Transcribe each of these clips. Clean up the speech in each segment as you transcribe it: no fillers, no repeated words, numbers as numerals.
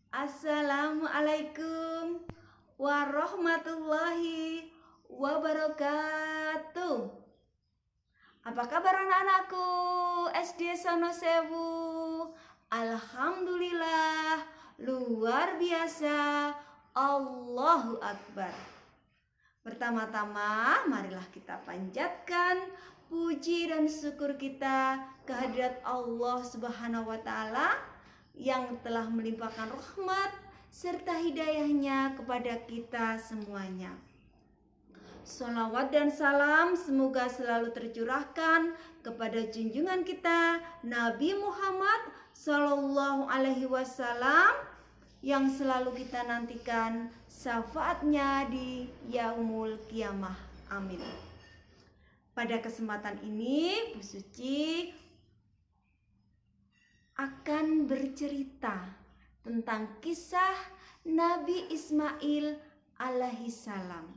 Assalamualaikum warahmatullahi wabarakatuh. Apa kabar anak-anakku SD Sono Sewu? Alhamdulillah, luar biasa. Allahu Akbar. Pertama-tama marilah kita panjatkan puji dan syukur kita kehadirat Allah Subhanahu wa Ta'ala yang telah melimpahkan rahmat serta hidayahnya kepada kita semuanya. Sholawat dan salam semoga selalu tercurahkan kepada junjungan kita Nabi Muhammad Sallallahu Alaihi Wasallam yang selalu kita nantikan syafaatnya di yaumul kiamah. Amin. Pada kesempatan ini Bu Suci akan bercerita tentang kisah Nabi Ismail alaihissalam.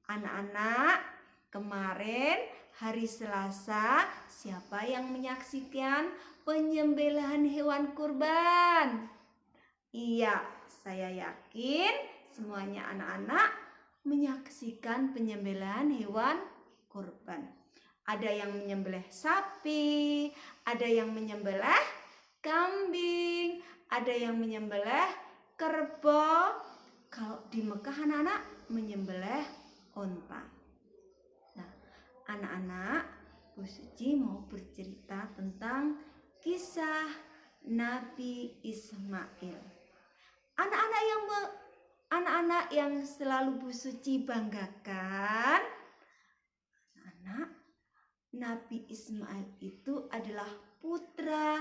Anak-anak, kemarin hari Selasa siapa yang menyaksikan penyembelihan hewan kurban? Iya, saya yakin semuanya anak-anak menyaksikan penyembelihan hewan kurban. Ada yang menyembelih sapi, ada yang menyembelih kambing, ada yang menyembelih kerbau. Kalau di Mekah anak-anak menyembelih onta. Nah, anak-anak, Bu Suci mau bercerita tentang kisah Nabi Ismail. Anak-anak yang selalu Bu Suci banggakan, anak, Nabi Ismail itu adalah putra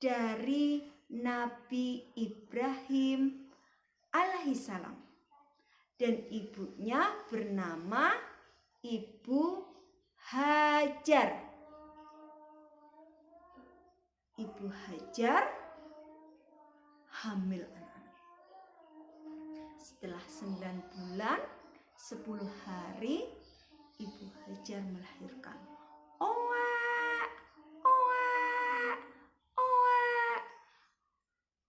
dari Nabi Ibrahim alaihissalam, dan ibunya bernama Ibu Hajar. Ibu Hajar hamil anak-anak. Setelah 9 bulan 10 hari Ibu Hajar melahirkan.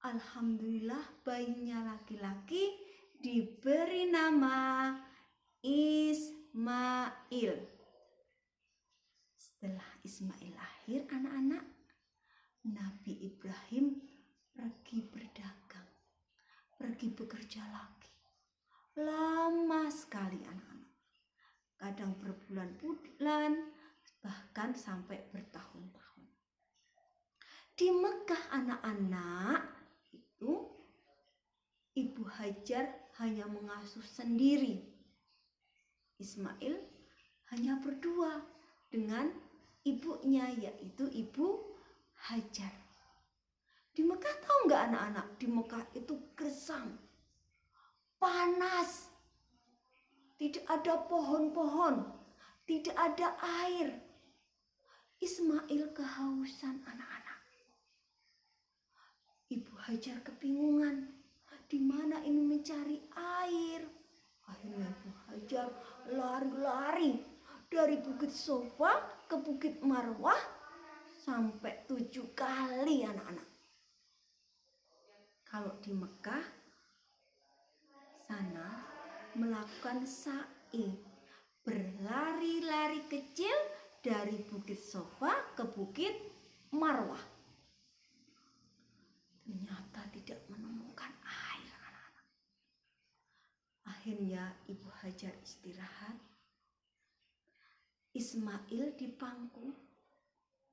Alhamdulillah bayinya laki-laki diberi nama Ismail. Setelah Ismail lahir anak-anak, Nabi Ibrahim pergi berdagang, pergi bekerja lagi. Lama sekali anak-anak. Kadang berbulan-bulan, bahkan sampai bertahun-tahun. Di Mekah anak-anak itu Ibu Hajar hanya mengasuh sendiri. Ismail hanya berdua dengan ibunya, yaitu Ibu Hajar. Di Mekah tahu nggak anak-anak? Di Mekah itu gersang, panas, tidak ada pohon-pohon, tidak ada air. Ismail kehausan anak-anak. Ibu Hajar kebingungan, di mana ini mencari air. Akhirnya Ibu Hajar lari-lari dari Bukit Sofa ke Bukit Marwah sampai 7 kali anak-anak. Kalau di Mekah sana melakukan sa'i, berlari-lari kecil dari Bukit Sofa ke Bukit Marwah. Ternyata tidak menemukan air anak-anak. Akhirnya Ibu Hajar istirahat. Ismail di pangku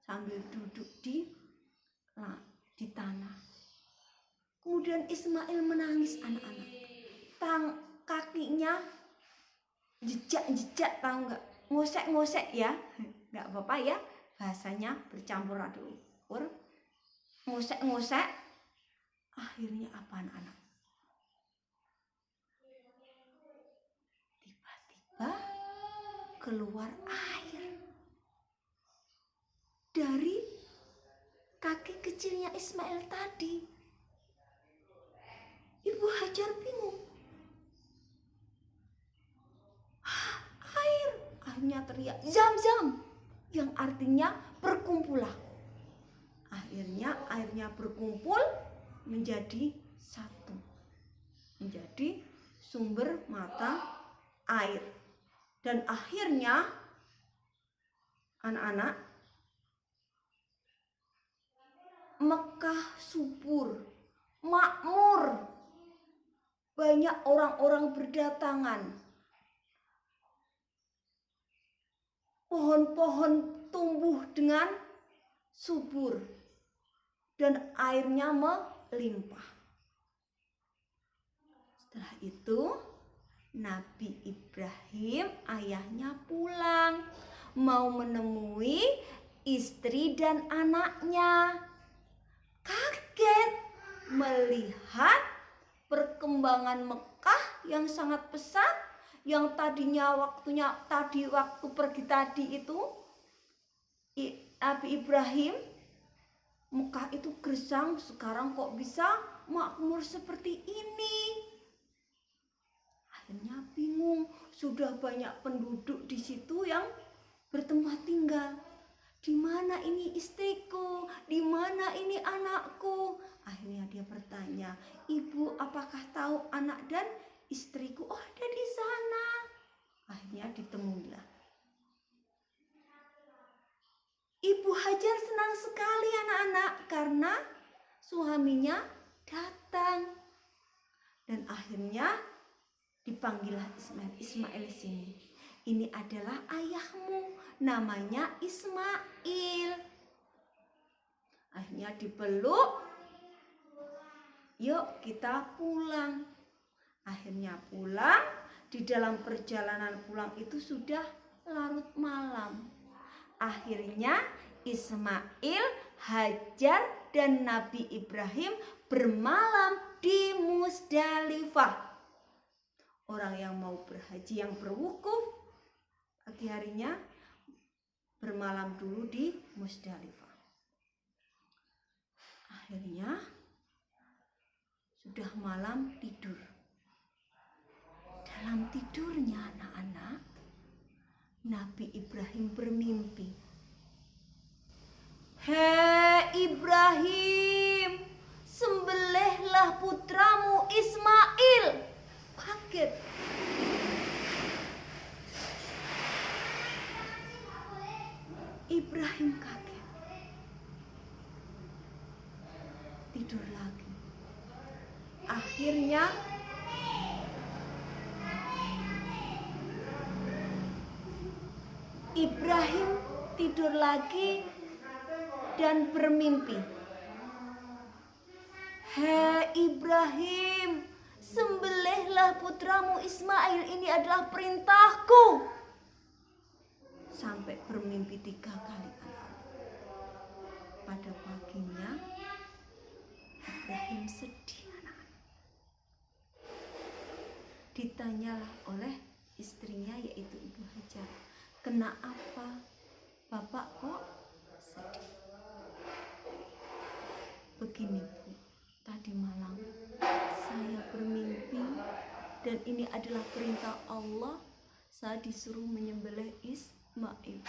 sambil duduk di tanah. Kemudian Ismail menangis anak-anak. Kakinya jejak-jejak, tahu nggak? Ngosek-ngosek ya, nggak apa-apa ya. Bahasanya bercampur aduk. Ngosek-ngosek. Akhirnya apa anak-anak? Tiba-tiba keluar air dari kaki kecilnya Ismail tadi. Ibu Hajar bingung. Air. Akhirnya teriak, Zam-zam, yang artinya berkumpulah. Akhirnya airnya berkumpul menjadi satu, menjadi sumber mata air. Dan akhirnya anak-anak, Mekah subur, makmur, banyak orang-orang berdatangan. Pohon-pohon tumbuh dengan subur dan airnya melimpah. Setelah itu Nabi Ibrahim ayahnya pulang, mau menemui istri dan anaknya. Kaget melihat perkembangan Mekah yang sangat pesat, yang tadinya waktu pergi tadi itu Nabi Ibrahim, Mekah itu gersang, sekarang kok bisa makmur seperti ini. Akhirnya bingung, sudah banyak penduduk di situ yang bertempat tinggal. Di mana ini istriku? Di mana ini anakku? Akhirnya dia bertanya, "Ibu, apakah tahu anak dan istriku?" "Oh, ada di sana." Akhirnya ditemuilah. Ibu Hajar senang sekali anak-anak karena suaminya datang. Dan akhirnya dipanggillah Ismail sini. Ini adalah ayahmu, namanya Ismail. Akhirnya dipeluk, yuk kita pulang. Akhirnya pulang, di dalam perjalanan pulang itu sudah larut malam. Akhirnya Ismail, Hajar, dan Nabi Ibrahim bermalam di Musdalifah. Orang yang mau berhaji, yang berwukuf, pagi harinya bermalam dulu di Musdalifah. Akhirnya sudah malam tidur. Dalam tidurnya anak-anak, Nabi Ibrahim bermimpi. "Hei Ibrahim, sembelihlah putramu Ismail." Kaget. Ibrahim kaget. Tidur lagi. Akhirnya Ibrahim tidur lagi dan bermimpi. "Hei Ibrahim, sembelihlah putramu Ismail, ini adalah perintahku." Sampai bermimpi 3 kali. Pada paginya Ibrahim sedih. Ditanyalah oleh istrinya, yaitu Ibu Hajar, "Kenapa Bapak kok sedih?" "Begini Bu, tadi malam saya bermimpi dan ini adalah perintah Allah, saya disuruh menyembelih Ismail."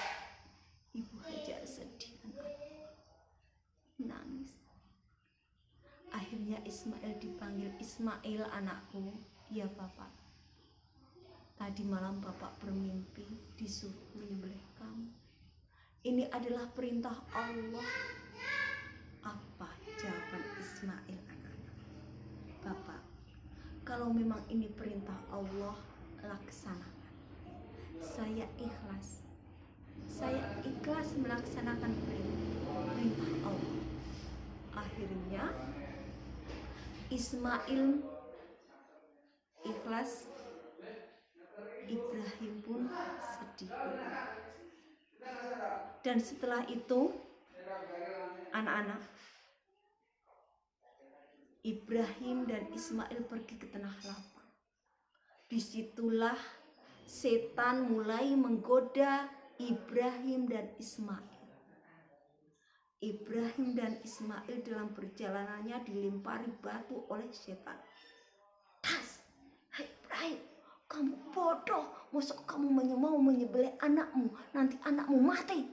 Ibu Hajar sedih, nangis. Akhirnya Ismail dipanggil, "Ismail anakku." "Ya Bapak, tadi malam Bapak bermimpi disuruh menyembelih kamu. Ini adalah perintah Allah." Apa jawaban Ismail anak-anak? "Bapak, kalau memang ini perintah Allah, laksanakan. Saya ikhlas. Saya ikhlas melaksanakan perintah Allah." Akhirnya Ismail ikhlas, Ibrahim pun sedih. Dan setelah itu anak-anak, Ibrahim dan Ismail pergi ke tengah lapang. Disitulah setan mulai menggoda Ibrahim dan Ismail. Ibrahim dan Ismail dalam perjalanannya dilempari batu oleh setan. "Tas, hei Ibrahim, kamu bodoh, masa kamu mau menyembelih anakmu, nanti anakmu mati."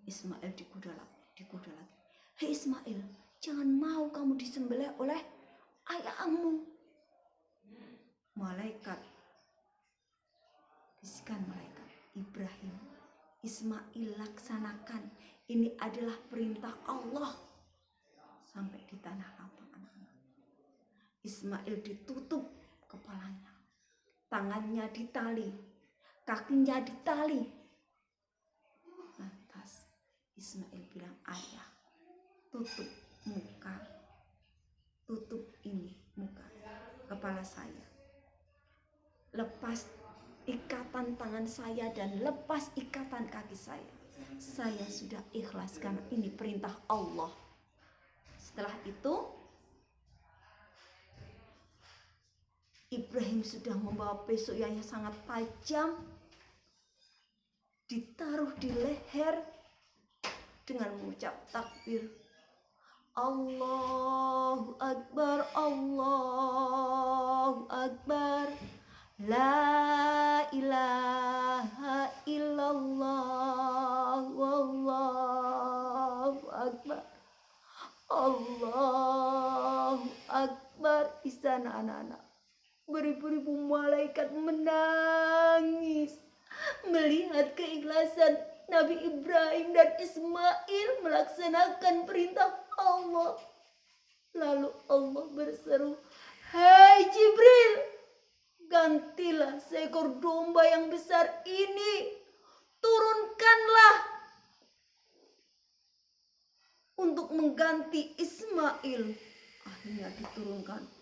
Ismail digoda lagi. "Hei Ismail, jangan mau kamu disembelih oleh ayahmu. Malaikat, bisikan malaikat, Ibrahim, Ismail laksanakan. Ini adalah perintah Allah. Sampai di tanah lapang anak-anak. Ismail ditutup kepalanya. Tangannya ditali. Kakinya ditali. Lantas Ismail bilang, ayah, tutup muka. Tutup ini muka, kepala saya. Lepas ikatan tangan saya dan lepas ikatan kaki saya. Saya sudah ikhlas karena ini perintah Allah. Setelah itu Ibrahim sudah membawa pisau yang sangat tajam, ditaruh di leher dengan mengucap takbir. Allahu Akbar, Allahu Akbar, la ilaha illallah, wallahu akbar, Allahu Akbar. Di sana anak-anak, beribu-ribu malaikat menangis melihat keikhlasan Nabi Ibrahim dan Ismail melaksanakan perintah Allah. Lalu Allah berseru, "Hai Jibril, gantilah seekor domba yang besar ini, turunkanlah untuk mengganti Ismail." Akhirnya diturunkan.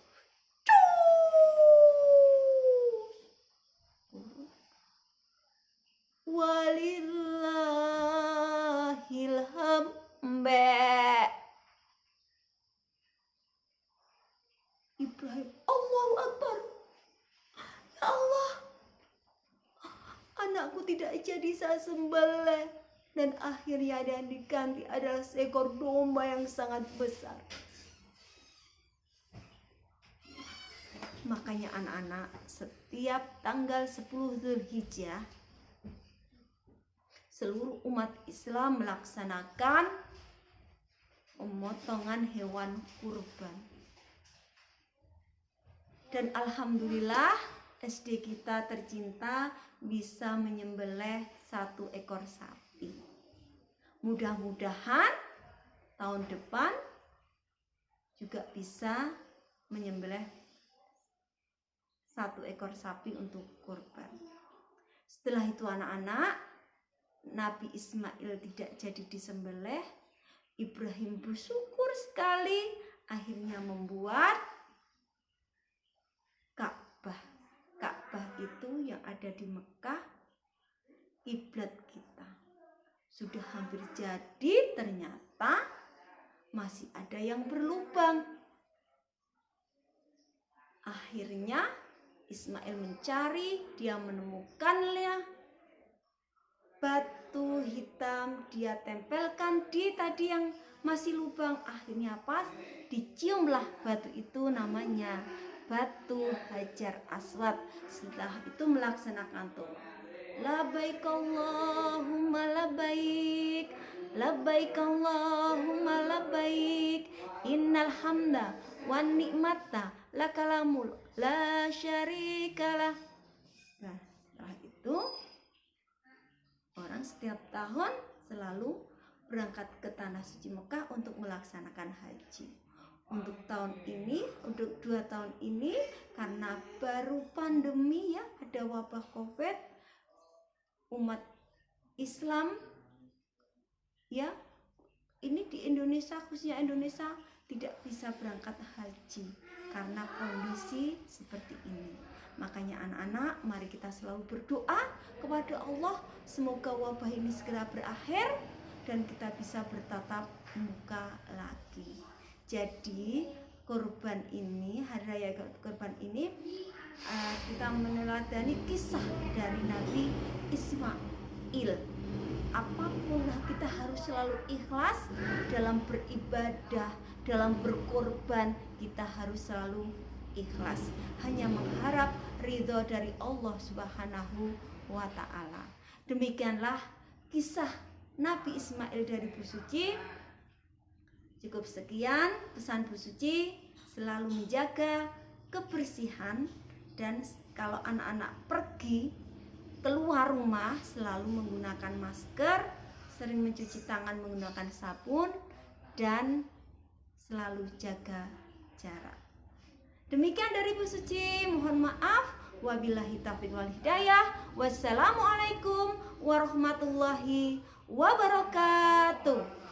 Walillahil hamd. Ibrahim, Allahu Akbar. Ya Allah, anakku tidak jadi saya sembelih. Dan akhirnya yang diganti adalah seekor domba yang sangat besar. Makanya anak-anak, setiap tanggal 10 Dzulhijjah seluruh umat Islam melaksanakan pemotongan hewan kurban. Dan alhamdulillah SD kita tercinta bisa menyembelih 1 ekor sapi. Mudah-mudahan tahun depan juga bisa menyembelih 1 ekor sapi untuk kurban. Setelah itu anak-anak, Nabi Ismail tidak jadi disembelih. Ibrahim bersyukur sekali, akhirnya membuat Ka'bah. Ka'bah itu yang ada di Mekah, kiblat kita. Sudah hampir jadi, ternyata masih ada yang berlubang. Akhirnya Ismail mencari, dia menemukannya batu hitam, dia tempelkan di tadi yang masih lubang. Akhirnya pas diciumlah batu itu, namanya batu Hajar Aswad. Setelah itu melaksanakan doa, labbaik Allahumma labbaik, labbaik Allahumma labbaik, innal hamda wan ni'mata lakal mulk la syarikalah. Nah, setelah itu orang setiap tahun selalu berangkat ke Tanah Suci Mekah untuk melaksanakan haji. Untuk tahun ini, untuk 2 tahun ini, karena baru pandemi ya, ada wabah COVID, umat Islam ya, ini di Indonesia, khususnya Indonesia, tidak bisa berangkat haji karena kondisi seperti ini. Makanya anak-anak, mari kita selalu berdoa kepada Allah, semoga wabah ini segera berakhir dan kita bisa bertatap muka lagi. Jadi kurban ini, hari raya kurban ini, kita meneladani kisah dari Nabi Ismail. Apapun kita harus selalu ikhlas dalam beribadah, dalam berkorban, kita harus selalu ikhlas, hanya mengharap ridho dari Allah Subhanahu wa ta'ala. Demikianlah kisah Nabi Ismail dari Busuci. Cukup sekian pesan Bu Suci, selalu menjaga kebersihan dan kalau anak-anak pergi keluar rumah selalu menggunakan masker, sering mencuci tangan menggunakan sabun dan selalu jaga jarak. Demikian dari Bu Suci, mohon maaf. Wabillahi taufiq wal hidayah. Wassalamualaikum warahmatullahi wabarakatuh.